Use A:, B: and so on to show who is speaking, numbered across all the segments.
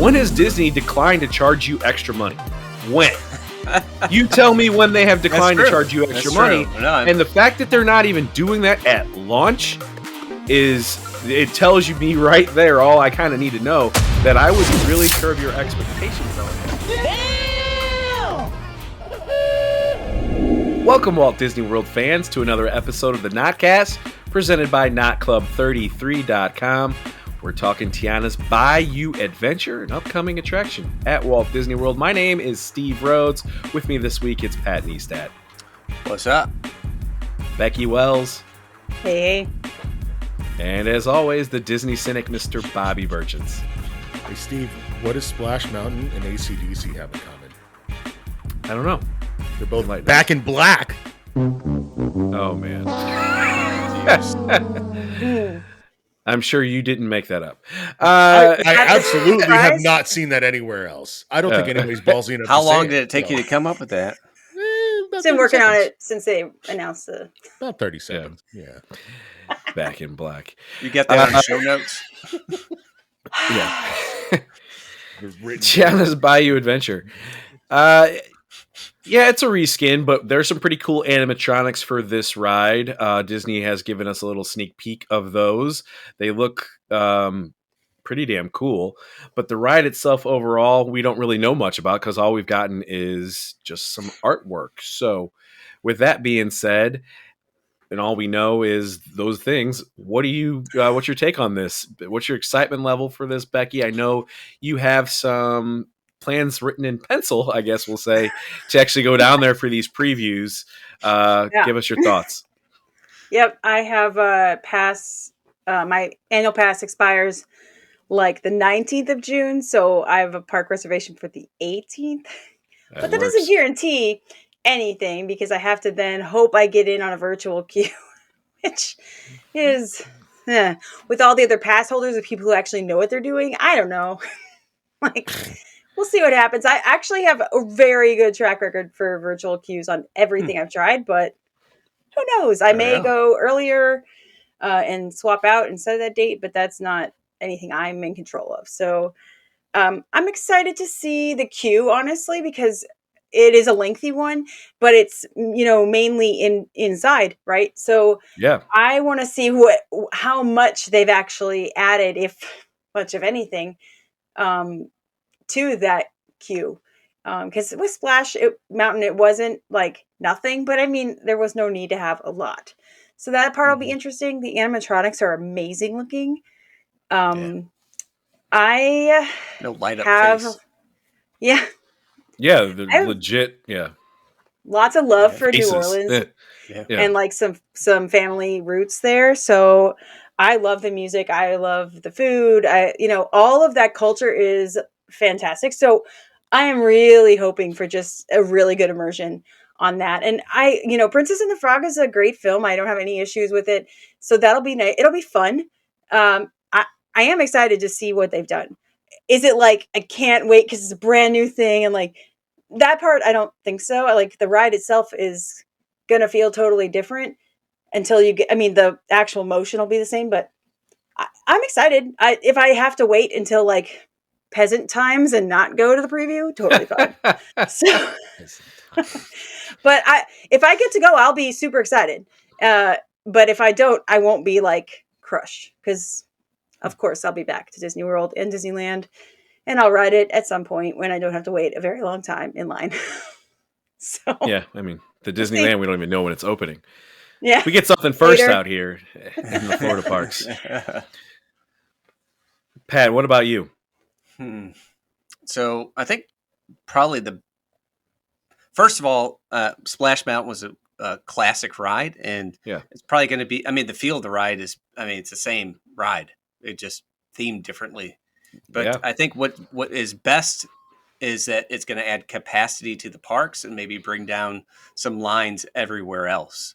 A: When has Disney declined to charge you extra money? When? You tell me when they have declined to charge you extra money.
B: No,
A: and the fact that they're not even doing that at launch it tells you me right there all I kind of need to know, that I would really curb your expectations on it. Welcome, Walt Disney World fans, to another episode of the Notcast, presented by NotClub33.com. We're talking Tiana's Bayou Adventure, an upcoming attraction at Walt Disney World. My name is Steve Rhodes. With me this week, it's Pat Neistat.
B: What's up?
A: Becky Wells.
C: Hey.
A: And as always, the Disney cynic, Mr. Bobby Burchins.
D: Hey, Steve, what does Splash Mountain and AC/DC have in common?
A: I don't know.
D: They're both like back in black.
A: Oh, man. I'm sure you didn't make that up.
D: I absolutely have not seen that anywhere else. I don't think anybody's ballsy enough.
B: How long did it take you to come up with that?
C: Been working on it since they announced the...
D: About 30 seconds. Yeah.
A: Back in black.
B: You get that on the show notes?
A: Yeah. Tiana's Bayou Adventure. Yeah, it's a reskin, but there's some pretty cool animatronics for this ride. Disney has given us a little sneak peek of those. They look pretty damn cool. But the ride itself overall, we don't really know much about because all we've gotten is just some artwork. So with that being said, and all we know is those things, what's your take on this? What's your excitement level for this, Becky? I know you have some plans written in pencil, I guess we'll say, to actually go down there for these previews. Give us your thoughts.
C: Yep, I have pass. My annual pass expires like the 19th of June, so I have a park reservation for the 18th. But that doesn't guarantee anything because I have to then hope I get in on a virtual queue, which is with all the other pass holders of people who actually know what they're doing. I don't know. We'll see what happens. I actually have a very good track record for virtual queues on everything I've tried, but who knows? I may go earlier and swap out instead of that date, but that's not anything I'm in control of. So I'm excited to see the queue, honestly, because it is a lengthy one, but it's, mainly inside, right? So yeah, I want to see how much they've actually added, if much of anything, to that queue. Because with Splash Mountain, it wasn't like nothing, but I mean, there was no need to have a lot. So that part will be interesting. The animatronics are amazing looking. I
B: no light up face.
C: Yeah.
A: Yeah, they're legit. Yeah.
C: Lots of love for New Orleans and like some family roots there. So I love the music. I love the food. All of that culture is fantastic. So I am really hoping for just a really good immersion on that. And Princess and the Frog is a great film. I don't have any issues with it. So that'll be nice. It'll be fun. I am excited to see what they've done. Is it like, I can't wait because it's a brand new thing and like that part? I don't think so. Like the ride itself is going to feel totally different until you get, the actual motion will be the same, but I'm excited. If I have to wait until like peasant times and not go to the preview, totally fine. But if I get to go, I'll be super excited. But if I don't, I won't be like crushed because of course I'll be back to Disney World and Disneyland and I'll ride it at some point when I don't have to wait a very long time in line. So
A: yeah, the Disneyland, we don't even know when it's opening.
C: Yeah.
A: We get something first out here in the Florida parks. Pat, what about you?
B: So I think probably first of all, Splash Mountain was a classic ride, and it's probably going to be. The feel of the ride is. It's the same ride. It just themed differently. But I think what is best is that it's going to add capacity to the parks and maybe bring down some lines everywhere else.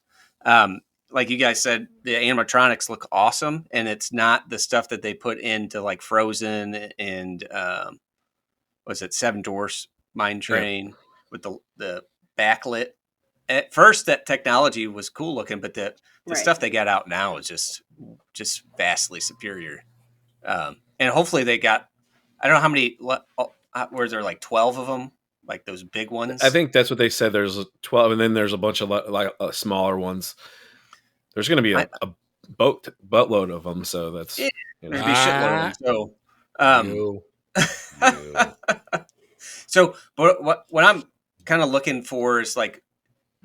B: Like you guys said, the animatronics look awesome, and it's not the stuff that they put into like Frozen and was it Seven Dwarfs Mine Train with the backlit. At first, that technology was cool looking, but the stuff they got out now is just vastly superior. And hopefully they got I don't know how many. Were there like 12 of them? Like those big ones?
A: I think that's what they said. There's 12, and then there's a bunch of like smaller ones. There's going to be a boatload of them, so that's
B: there's going to be a shitload of them. So, but what I'm kind of looking for is like,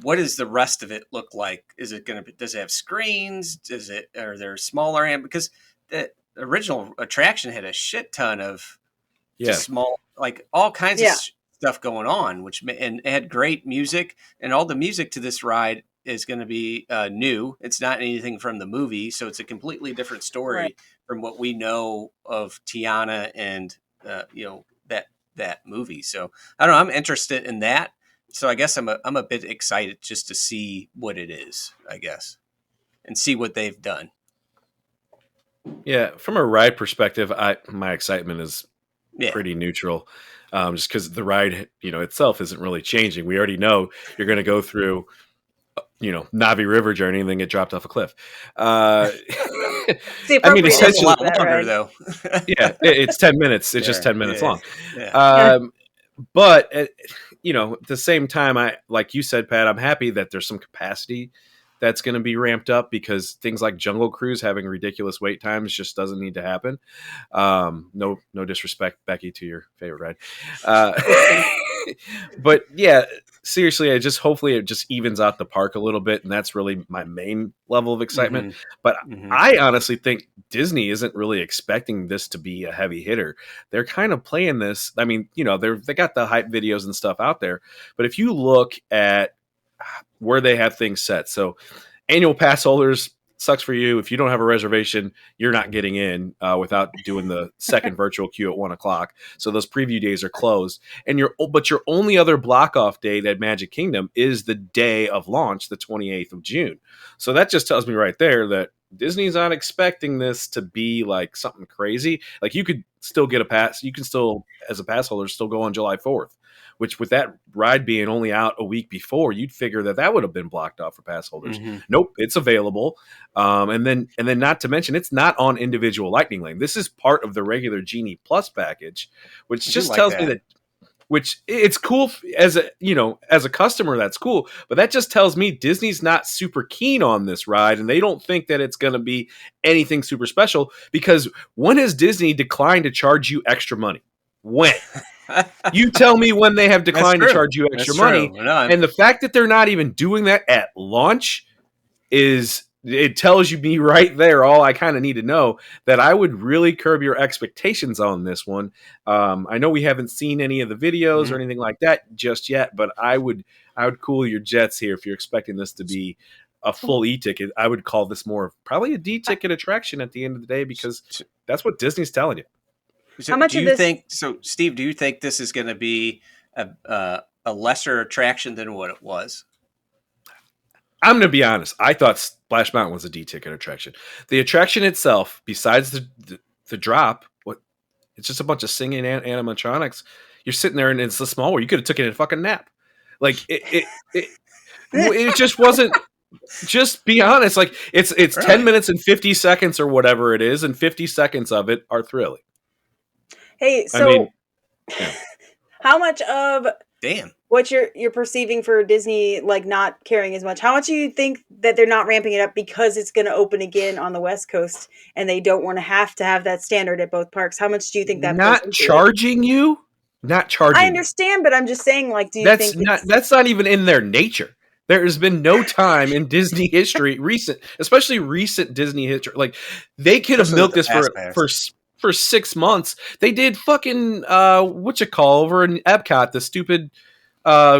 B: what does the rest of it look like? Is it going to? Does it have screens? Are there smaller? Because the original attraction had a shit ton of just small, like all kinds of stuff going on, and it had great music, and all the music to this ride is going to be new. It's not anything from the movie, so it's a completely different story from what we know of Tiana and that movie. So I don't know. I'm interested in that. So I guess I'm a bit excited just to see what it is, I guess, and see what they've done.
A: Yeah, from a ride perspective, my excitement is pretty neutral, just because the ride, itself isn't really changing. We already know you're going to go through, Navi River journey and then get dropped off a cliff. I
C: mean,
B: it's a lot longer though.
A: Yeah, it's 10 minutes. It's just 10 minutes long. Yeah. But at the same time, like you said, Pat, I'm happy that there's some capacity that's going to be ramped up, because things like Jungle Cruise having ridiculous wait times just doesn't need to happen. No disrespect, Becky, to your favorite ride. But yeah, seriously, hopefully it just evens out the park a little bit. And that's really my main level of excitement. Mm-hmm. But I honestly think Disney isn't really expecting this to be a heavy hitter. They're kind of playing this. I mean, they got the hype videos and stuff out there, but if you look at where they have things set, so annual pass holders, sucks for you. If you don't have a reservation, you're not getting in without doing the second virtual queue at 1:00. So those preview days are closed, and your only other block off date at Magic Kingdom is the day of launch, the 28th of June. So that just tells me right there that Disney's not expecting this to be like something crazy. Like, you could still get a pass. You can still, as a pass holder, still go on July 4th. Which, with that ride being only out a week before, you'd figure that would have been blocked off for pass holders. Mm-hmm. Nope, it's available. And then not to mention, it's not on individual Lightning Lane. This is part of the regular Genie Plus package, which just tells me that. Which, it's cool as a customer, that's cool. But that just tells me Disney's not super keen on this ride, and they don't think that it's going to be anything super special. Because when has Disney declined to charge you extra money? When? You tell me when they have declined to charge you extra money. And the fact that they're not even doing that at launch it tells me right there all I kind of need to know, that I would really curb your expectations on this one. I know we haven't seen any of the videos or anything like that just yet, but I would cool your jets here. If you're expecting this to be a full e-ticket, I would call this more of probably a D-ticket attraction at the end of the day, because that's what Disney's telling you.
B: So, Steve, do you think this is going to be a lesser attraction than what it was?
A: I'm going to be honest. I thought Splash Mountain was a D-ticket attraction. The attraction itself, besides the drop, it's just a bunch of singing animatronics. You're sitting there, and it's a small one. You could have taken a fucking nap. Like, it just wasn't. Just be honest. Like, it's 10 minutes and 50 seconds or whatever it is, and 50 seconds of it are thrilling.
C: Hey, so how much of what you're perceiving for Disney, like, not caring as much, how much do you think that they're not ramping it up because it's going to open again on the West Coast and they don't want to have that standard at both parks? How much do you think that
A: not charging you? Not charging.
C: I understand, but I'm just saying, like, do you think
A: that's not even in their nature? There has been no time in Disney history, especially recent Disney history, like, they could have milked this for 6 months. They did fucking over in Epcot, the stupid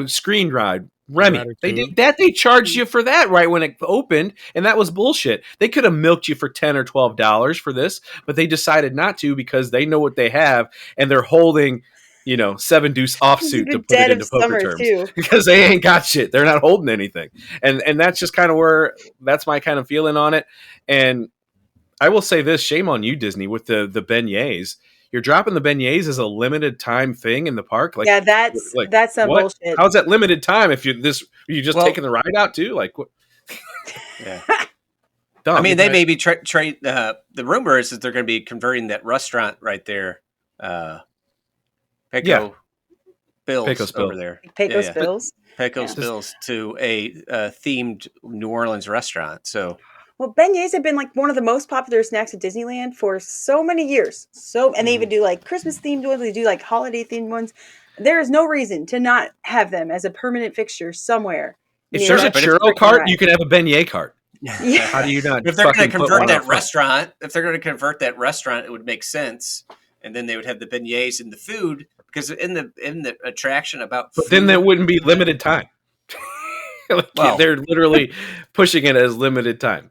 A: screen ride, Remy. They did that. They charged you for that right when it opened, and that was bullshit. They could have milked you for $10 or $12 for this, but they decided not to, because they know what they have, and they're holding 7 Deuce offsuit to put it into poker terms too. Because they ain't got shit. They're not holding anything, and that's just kind of that's my kind of feeling on it. And I will say this: shame on you, Disney, with the beignets. You're dropping the beignets as a limited time thing in the park. Like,
C: yeah, that's some bullshit.
A: How's that limited time if you just taking the ride out too? Like, what?
B: Yeah. I mean, they may be trade. The rumor is that they're going to be converting that restaurant right there Pecos Bills
A: Pecos
B: over
A: Bill.
B: there.
C: Pecos Bills.
B: Pecos Bills to a themed New Orleans restaurant. So,
C: well, beignets have been like one of the most popular snacks at Disneyland for so many years. And they even do like Christmas themed ones. They do like holiday themed ones. There is no reason to not have them as a permanent fixture somewhere.
A: If there's a churro cart, you can have a beignet cart.
C: Yeah.
A: How do you not?
B: If they're going to convert that restaurant, it would make sense, and then they would have the beignets in the food, because in the attraction about food,
A: but then that wouldn't be limited time. They're literally pushing it as limited time.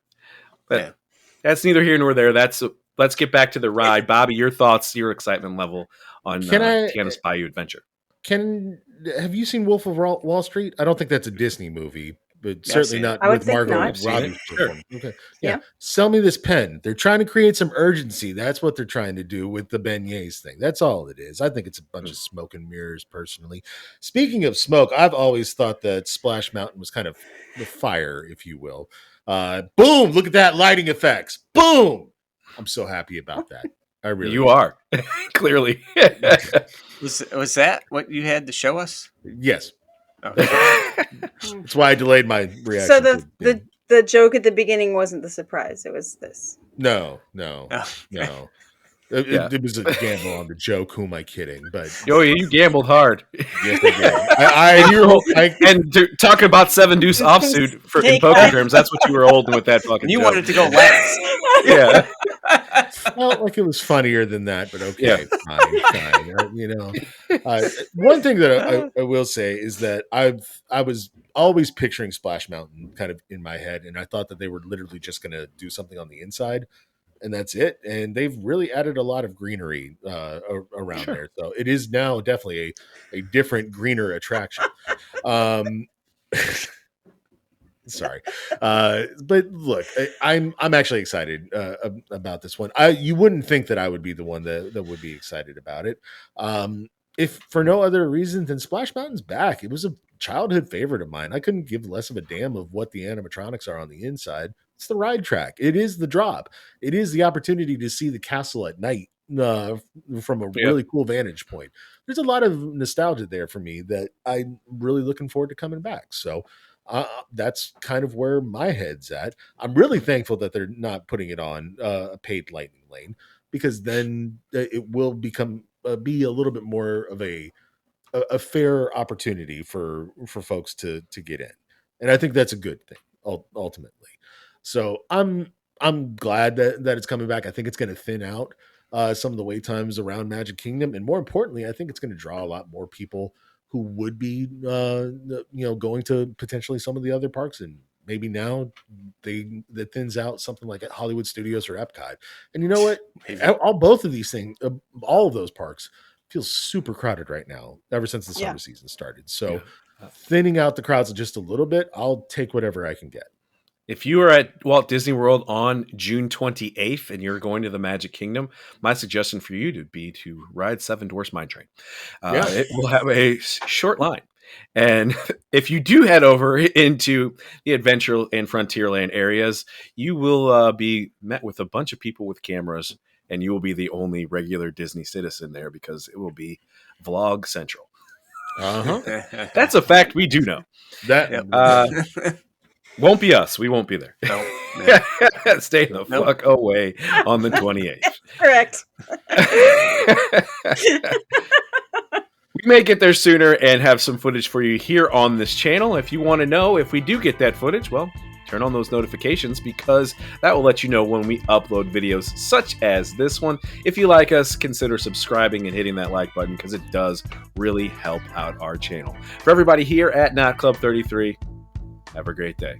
A: But that's neither here nor there. Let's get back to the ride. Bobby, your thoughts, your excitement level on Tiana's Bayou Adventure.
D: Have you seen Wolf of Wall Street? I don't think that's a Disney movie, but certainly not with Margot Robbie.
A: Sure.
D: Okay. Yeah. Sell me this pen. They're trying to create some urgency. That's what they're trying to do with the beignets thing. That's all it is. I think it's a bunch of smoke and mirrors, personally. Speaking of smoke, I've always thought that Splash Mountain was kind of the fire, if you will. Boom! Look at that lighting effects. Boom! I'm so happy about that. I really
A: You are. Clearly.
B: Was that what you had to show us?
D: Yes. Okay. That's why I delayed my reaction.
C: So the joke at the beginning wasn't the surprise. It was this.
D: No. It was a gamble on the joke. Who am I kidding? But
A: you gambled hard.
D: Yes, I did.
A: And talking about 7 deuce offsuit in poker terms, that's what you were holding with that fucking.
B: You
A: joke.
B: wanted to go last.
A: Yeah.
D: Felt like it was funnier than that, but okay, fine. One thing that I will say is that I was always picturing Splash Mountain kind of in my head, and I thought that they were literally just going to do something on the inside, and that's it. And they've really added a lot of greenery around there, so it is now definitely a different, greener attraction. Sorry, but look, I'm actually excited about this one. You wouldn't think that I would be the one that would be excited about it, if for no other reason than Splash Mountain's back. It was a childhood favorite of mine. I couldn't give less of a damn of what the animatronics are on the inside. It's the ride track. It is the drop. It is the opportunity to see the castle at night from a really cool vantage point. There's a lot of nostalgia there for me that I'm really looking forward to coming back. So. That's kind of where my head's at. I'm really thankful that they're not putting it on a paid lightning lane, because then it will be a little bit more of a fair opportunity for folks to get in, and I think that's a good thing ultimately. So I'm glad that it's coming back. I think it's going to thin out some of the wait times around Magic Kingdom, and more importantly, I think it's going to draw a lot more people who would be, going to potentially some of the other parks, and maybe now that thins out something like at Hollywood Studios or Epcot. And you know what? Both of these things, all of those parks feel super crowded right now, ever since the summer season started. So thinning out the crowds just a little bit, I'll take whatever I can get.
A: If you are at Walt Disney World on June 28th and you're going to the Magic Kingdom, my suggestion for you would be to ride Seven Dwarfs Mine Train. It will have a short line. And if you do head over into the Adventure and Frontierland areas, you will be met with a bunch of people with cameras, and you will be the only regular Disney citizen there, because it will be Vlog Central. That's a fact we do know. Won't be us. We won't be there. No. Stay the fuck away on the 28th.
C: Correct.
A: We may get there sooner and have some footage for you here on this channel. If you want to know if we do get that footage, well, turn on those notifications, because that will let you know when we upload videos such as this one. If you like us, consider subscribing and hitting that like button, because it does really help out our channel. For everybody here at Not Club 33, have a great day.